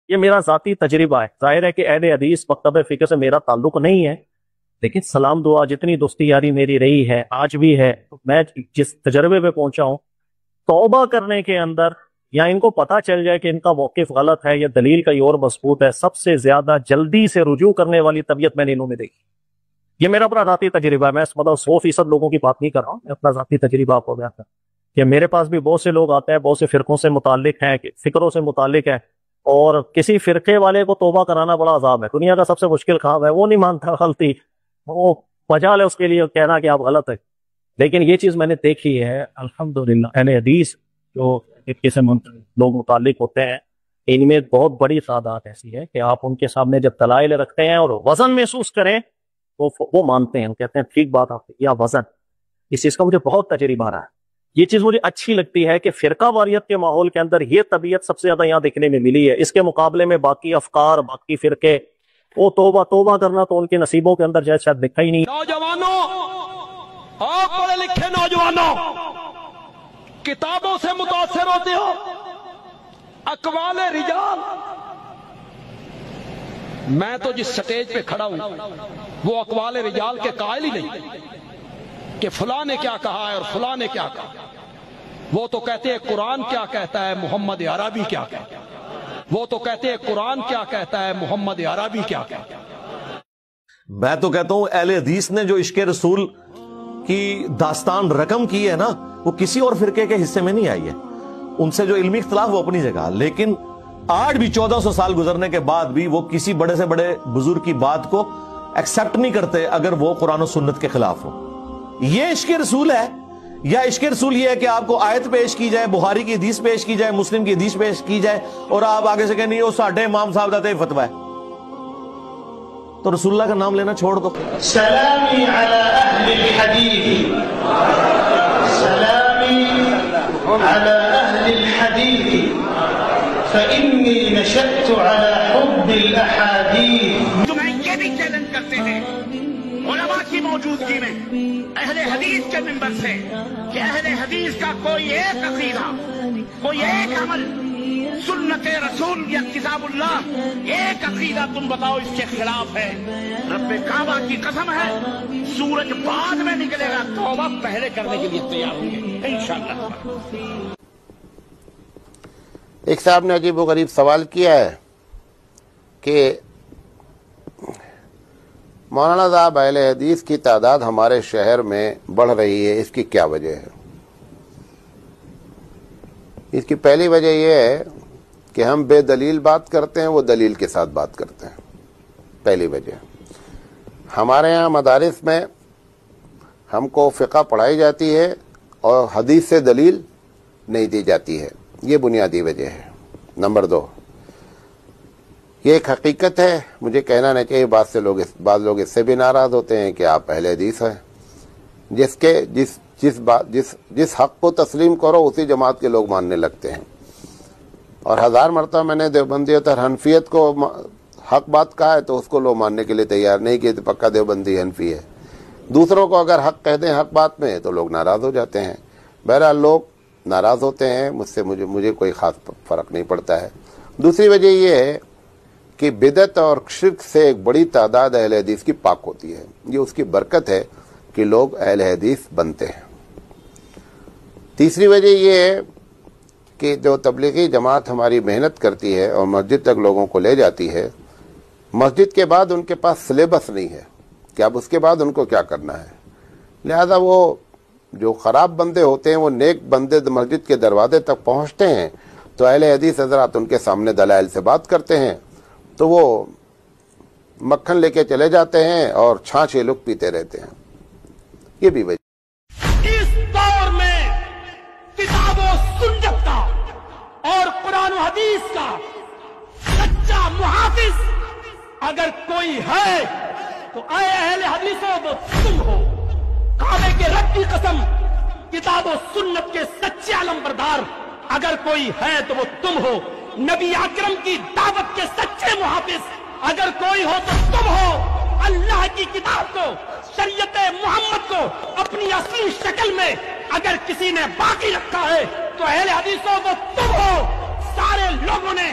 یہ میرا ذاتی تجربہ ہے. ظاہر ہے کہ اہل حدیث مکتب فقہ سے میرا تعلق نہیں ہے، لیکن سلام دعا جتنی دوستی یاری میری رہی ہے آج بھی ہے، میں جس تجربے پہ پہنچا ہوں، توبہ کرنے کے اندر یا ان کو پتہ چل جائے کہ ان کا موقف غلط ہے یا دلیل کا اور مضبوط ہے، سب سے زیادہ جلدی سے رجوع کرنے والی طبیعت میں نے انہوں میں دیکھی. یہ میرا اپنا ذاتی تجربہ ہے، میں مطلب 100% لوگوں کی بات نہیں کر رہا ہوں، میں اپنا ذاتی تجربہ آپ کو بیان کر رہا ہوں کہ میرے پاس بھی بہت سے لوگ آتے ہیں، بہت سے فرقوں سے متعلق ہیں، فکروں سے متعلق ہیں، اور کسی فرقے والے کو توبہ کرانا بڑا عذاب ہے، دنیا کا سب سے مشکل کام ہے. وہ نہیں مانتا غلطی، وہ مجال ہے اس کے لیے کہنا کہ آپ غلط ہے. لیکن یہ چیز میں نے دیکھی ہے الحمدللہ، اہل حدیث جو فرقے سے لوگ متعلق ہوتے ہیں، ان میں بہت بڑی تعداد ایسی ہے کہ آپ ان کے سامنے جب دلائل رکھتے ہیں اور وزن محسوس کریں تو وہ مانتے ہیں، کہتے ہیں ٹھیک بات آپ یا وزن. اس چیز کا مجھے بہت تجربہ رہا ہے. یہ چیز مجھے اچھی لگتی ہے کہ فرقہ واریت کے ماحول کے اندر یہ طبیعت سب سے زیادہ یہاں دیکھنے میں ملی ہے. اس کے مقابلے میں باقی افکار، باقی فرقے، وہ توبہ کرنا تو ان کے نصیبوں کے اندر جیسے شاید دکھا ہی نہیں. نوجوانوں، آپ پڑھے لکھے نوجوانوں، کتابوں سے متاثر ہوتے ہو، اقوال رجال. میں تو جس سٹیج پہ کھڑا ہوں وہ اقوال رجال کے قائل ہی نہیں کہ فلاں نے کیا کہا ہے اور فلاں نے کیا کہا. وہ تو کہتے ہیں قرآن کیا کہتا ہے، محمد عربی کیا کہتا ہے. وہ تو کہتے ہیں قرآن کیا کہتا ہے، محمد عربی کیا کہتا ہے. میں تو کہتا ہوں اہل حدیث نے جو عشق رسول کی داستان رقم کی ہے نا، وہ کسی اور فرقے کے حصے میں نہیں آئی ہے. ان سے جو علمی اختلاف وہ اپنی جگہ، لیکن آج بھی 1400 سال گزرنے کے بعد بھی وہ کسی بڑے سے بڑے بزرگ کی بات کو ایکسپٹ نہیں کرتے اگر وہ قرآن و سنت کے خلاف ہو. یہ عشق رسول ہے؟ یا عشق رسول یہ ہے کہ آپ کو آیت پیش کی جائے، بخاری کی حدیث پیش کی جائے، مسلم کی حدیث پیش کی جائے، اور آپ آگے سے کہیں نہیں وہ ساڈے امام صاحب دا تے فتوی ہے؟ تو رسول اللہ کا نام لینا چھوڑ دو. سلامی علی اہل الحدیث، سلامی علی اہل الحدیث فإنی نشأت علی حب الاحادیث. جو میں یہ بھی چیلنج کرتے ہیں علماء کی موجودگی میں اہل حدیث کے ممبر سے کہ اہل حدیث کا کوئی ایک عقیدہ، کوئی ایک عمل سنت رسول یا کتاب اللہ، ایک عقیدہ تم بتاؤ اس کے خلاف ہے، رب کعبہ کی قسم ہے سورج بعد میں نکلے گا، توبہ پہلے کرنے کے لیے تیار ہوں گے انشاءاللہ. ایک صاحب نے عجیب و غریب سوال کیا ہے کہ مولانا صاحب اہل حدیث کی تعداد ہمارے شہر میں بڑھ رہی ہے، اس کی کیا وجہ ہے؟ اس کی پہلی وجہ یہ ہے کہ ہم بے دلیل بات کرتے ہیں، وہ دلیل کے ساتھ بات کرتے ہیں. پہلی وجہ. ہمارے ہاں مدارس میں ہم کو فقہ پڑھائی جاتی ہے اور حدیث سے دلیل نہیں دی جاتی ہے، یہ بنیادی وجہ ہے. نمبر 2، یہ ایک حقیقت ہے، مجھے کہنا نہیں چاہیے، بعض لوگ اس سے بھی ناراض ہوتے ہیں کہ آپ اہل حدیث ہیں. جس حق کو تسلیم کرو اسی جماعت کے لوگ ماننے لگتے ہیں. اور 1000 مرتبہ میں نے دیوبندیت اور حنفیت کو حق بات کہا ہے تو اس کو لوگ ماننے کے لیے تیار نہیں کہ پکا دیوبندی حنفی ہے. دوسروں کو اگر حق کہہ دیں حق بات میں تو لوگ ناراض ہو جاتے ہیں. بہرحال لوگ ناراض ہوتے ہیں مجھ سے، مجھے کوئی خاص فرق نہیں پڑتا ہے. دوسری وجہ یہ ہے کہ بدعت اور شرک سے ایک بڑی تعداد اہل حدیث کی پاک ہوتی ہے. یہ اس کی برکت ہے کہ لوگ اہل حدیث بنتے ہیں. تیسری وجہ یہ ہے کہ جو تبلیغی جماعت ہماری محنت کرتی ہے اور مسجد تک لوگوں کو لے جاتی ہے، مسجد کے بعد ان کے پاس سلیبس نہیں ہے کہ اب اس کے بعد ان کو کیا کرنا ہے. لہذا وہ جو خراب بندے ہوتے ہیں، وہ نیک بندے مسجد کے دروازے تک پہنچتے ہیں تو اہل حدیث حضرات ان کے سامنے دلائل سے بات کرتے ہیں تو وہ مکھن لے کے چلے جاتے ہیں اور چھاچھ یہ لوگ پیتے رہتے ہیں. یہ بھی وجہ. اس دور میں کتاب و سنت کا اور قرآن و حدیث کا سچا محافظ اگر کوئی ہے تو اے اہل حدیثوں وہ تم ہو. کعبے کے رب کی قسم، کتاب و سنت کے سچے علمبردار اگر کوئی ہے تو وہ تم ہو. نبی اکرم کی دعوت کے سچے محافظ اگر کوئی ہو تو تم ہو. اللہ کی کتاب کو، شریعت محمد کو اپنی اصلی شکل میں اگر کسی نے باقی رکھا ہے تو اہل حدیثوں وہ تم ہو. سارے لوگوں نے